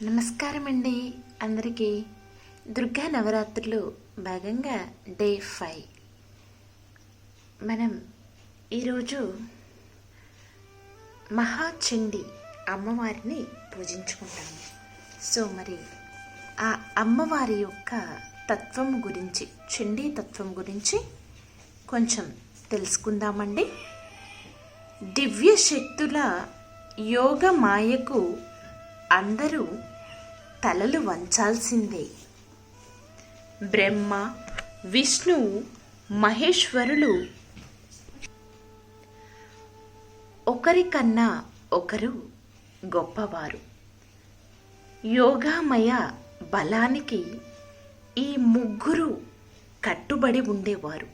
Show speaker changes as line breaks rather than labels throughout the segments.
నమస్కారం అండి అందరికీ. దుర్గా నవరాత్రులు భాగంగా డే 5 మనం ఈరోజు మహాచండి అమ్మవారిని పూజించుకుంటాము. సో మరి ఆ అమ్మవారి యొక్క తత్వం గురించి, చండీ తత్వం గురించి కొంచెం తెలుసుకుందామండి. దివ్య శక్తుల యోగ మాయకు అందరూ తలలు వంచాల్సిందే. బ్రహ్మ, విష్ణువు, మహేశ్వరులు ఒకరికన్నా ఒకరు గొప్పవారు. యోగామయ బలానికి ఈ ముగ్గురు కట్టుబడి ఉండేవారు.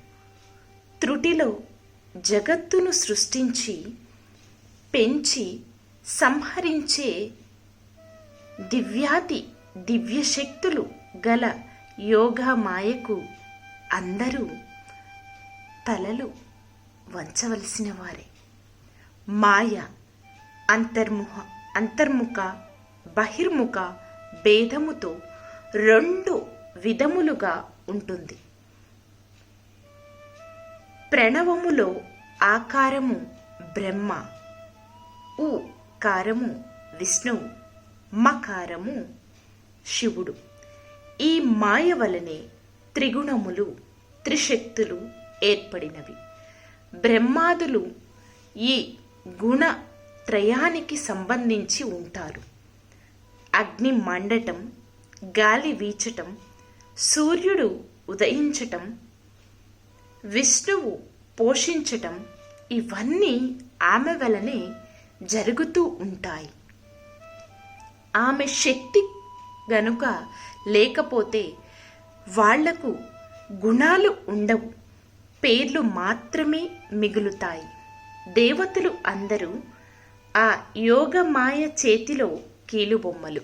త్రుటిలో జగత్తును సృష్టించి పెంచి సంహరించే దివ్యశక్తులు గల యోగా మాయకు అందరూ తలలు వంచవలసిన వారే. మాయ అంతర్ముఖ బహిర్ముఖ భేదముతో 2 విధములుగా ఉంటుంది. ప్రణవములో ఆకారము బ్రహ్మ, ఉకారము విష్ణువు, మకారము శివుడు. ఈ మాయ వలనే త్రిగుణములు, త్రిశక్తులు ఏర్పడినవి. బ్రహ్మాదులు ఈ గుణ త్రయానికి సంబంధించి ఉంటారు. అగ్ని మండటం, గాలి వీచటం, సూర్యుడు ఉదయించటం, విష్ణువు పోషించటం, ఇవన్నీ ఆమె వలనే జరుగుతూ ఉంటాయి. ఆమె శక్తి గనుక లేకపోతే వాళ్లకు గుణాలు ఉండవు, పేర్లు మాత్రమే మిగులుతాయి. దేవతలు అందరూ ఆ యోగమాయ చేతిలో కీలుబొమ్మలు.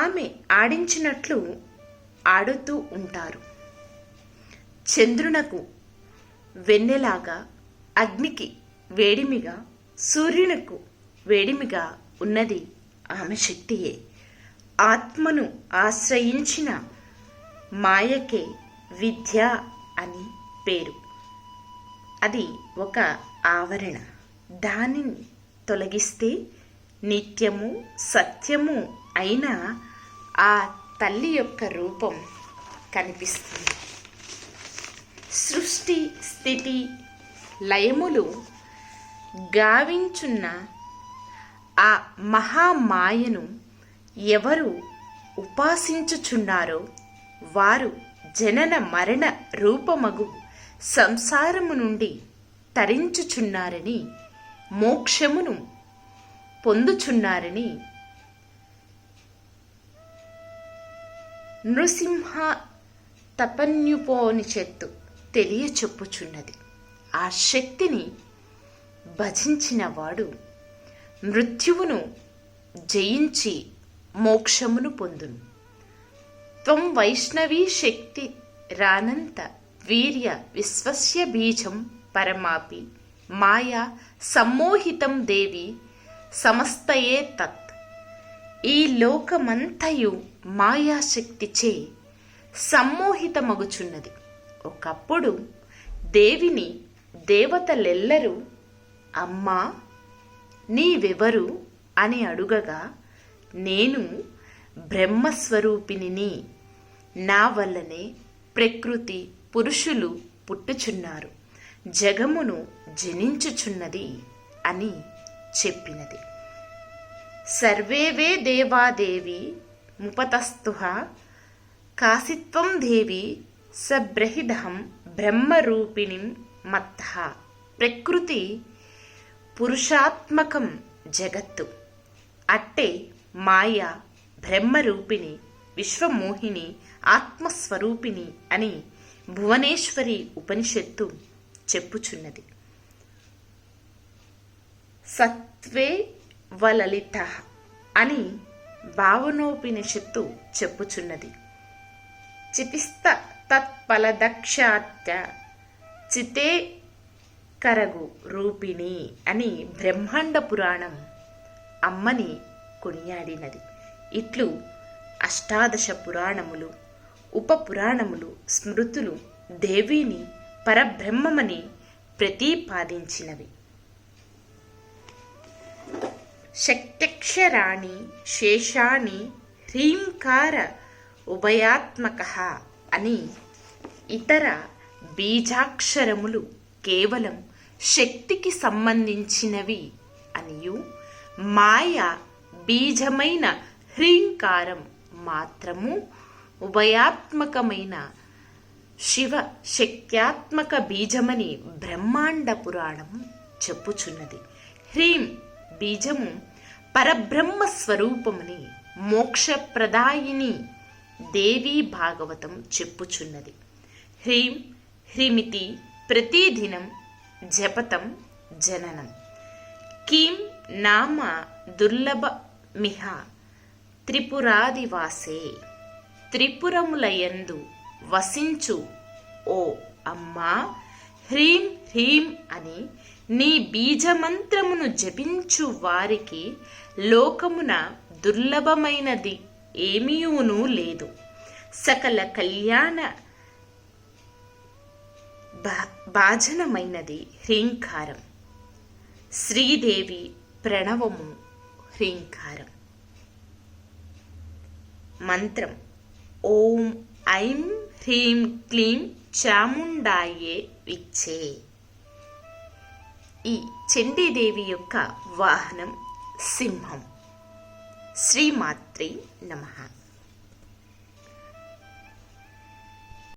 ఆమె ఆడించినట్లు ఆడుతూ ఉంటారు. చంద్రునకు వెన్నెలాగా, అగ్నికి వేడిమిగా, సూర్యునకు వేడిమిగా ఉన్నది ఆమె శక్తియే. ఆత్మను ఆశ్రయించిన మాయకే విద్య అని పేరు. అది ఒక ఆవరణ. దానిని తొలగిస్తే నిత్యము సత్యము అయిన ఆ తల్లి యొక్క రూపం కనిపిస్తుంది. సృష్టి స్థితి లయములు గావించున్న ఆ మహామాయను ఎవరు ఉపాసించుచున్నారో వారు జనన మరణ రూపమగు సంసారము నుండి తరించుచున్నారని, మోక్షమును పొందుచున్నారని నృసింహ తపన్యుపోనిషత్తు తెలియచెప్పుచున్నది. ఆ శక్తిని భజించిన వాడు మృత్యువును జయించి మోక్షమును పొందును. త్వం వైష్ణవీ శక్తి రానంత వీర్య విశ్వస్య బీజం పరమాపి మాయా సమ్మోహితం దేవి సమస్తయే తత్. ఈ లోకమంతయు మాయాశక్తిచే సమ్మోహితమగుచున్నది. ఒకప్పుడు దేవిని దేవతలెల్లరూ అమ్మా నీవెవరు అని అడుగగా, నేను బ్రహ్మస్వరూపిణిని, నా వల్లనే ప్రకృతి పురుషులు పుట్టుచున్నారు, జగమును జనించుచున్నది అని చెప్పినది. సర్వేవే దేవాదేవి ముపతస్థుః కాసిత్వం దేవి సబ్రహిదహం బ్రహ్మరూపిణిం మత్తః. ప్రకృతి పురుషాత్మకం జగత్తు. అట్టే మాయ బ్రహ్మరూపిణి, విశ్వమోహిని, ఆత్మస్వరూపిణి అని భువనేశ్వరి ఉపనిషత్తు చెప్పుచున్నది. సత్వే వలలిత అని భావనోపనిషత్తు చెప్పుచున్నది. చితిస్త తత్ఫలదక్షాత్య చితే కరగు రూపిణి అని బ్రహ్మాండ పురాణం అమ్మని కొనియాడినది. ఇట్లు అష్టాదశ పురాణములు, ఉపపురాణములు, స్మృతులు దేవిని పరబ్రహ్మమని ప్రతిపాదించినవి. శక్త్యక్షరాణి శేషాణి హ్రీంకార ఉభయాత్మకః అని ఇతర బీజాక్షరములు కేవలం శక్తికి సంబంధించినవి అనియు, మాయ బీజమైన హ్రీంకారం మాత్రము ఉభయాత్మకమైన శివ శక్త్యాత్మక బీజమని బ్రహ్మాండ పురాణము చెప్పుచున్నది. హ్రీం బీజము పరబ్రహ్మ స్వరూపమని మోక్షప్రదాయిని దేవీ భాగవతం చెప్పుచున్నది. హ్రీం హ్రీమితి ప్రతిదినం జపతం జననం. కీం నామ దుర్లభమిహ త్రిపురాదివాసే. త్రిపురములయందు వసించు ఓ అమ్మా, హ్రీం హ్రీం అని నీ బీజమంత్రమును జపించు వారికి లోకమున దుర్లభమైనది ఏమీయును లేదు. సకల కళ్యాణ భాజనమైనది హ్రీంకారం. శ్రీదేవి ప్రణవము హ్రీంకారం. మంత్రం ఓం ఐం హ్రీం క్లీం చాముండాయే విచ్చే. ఈ చండీదేవి యొక్క వాహనం సింహం. శ్రీమాత్రే నమః.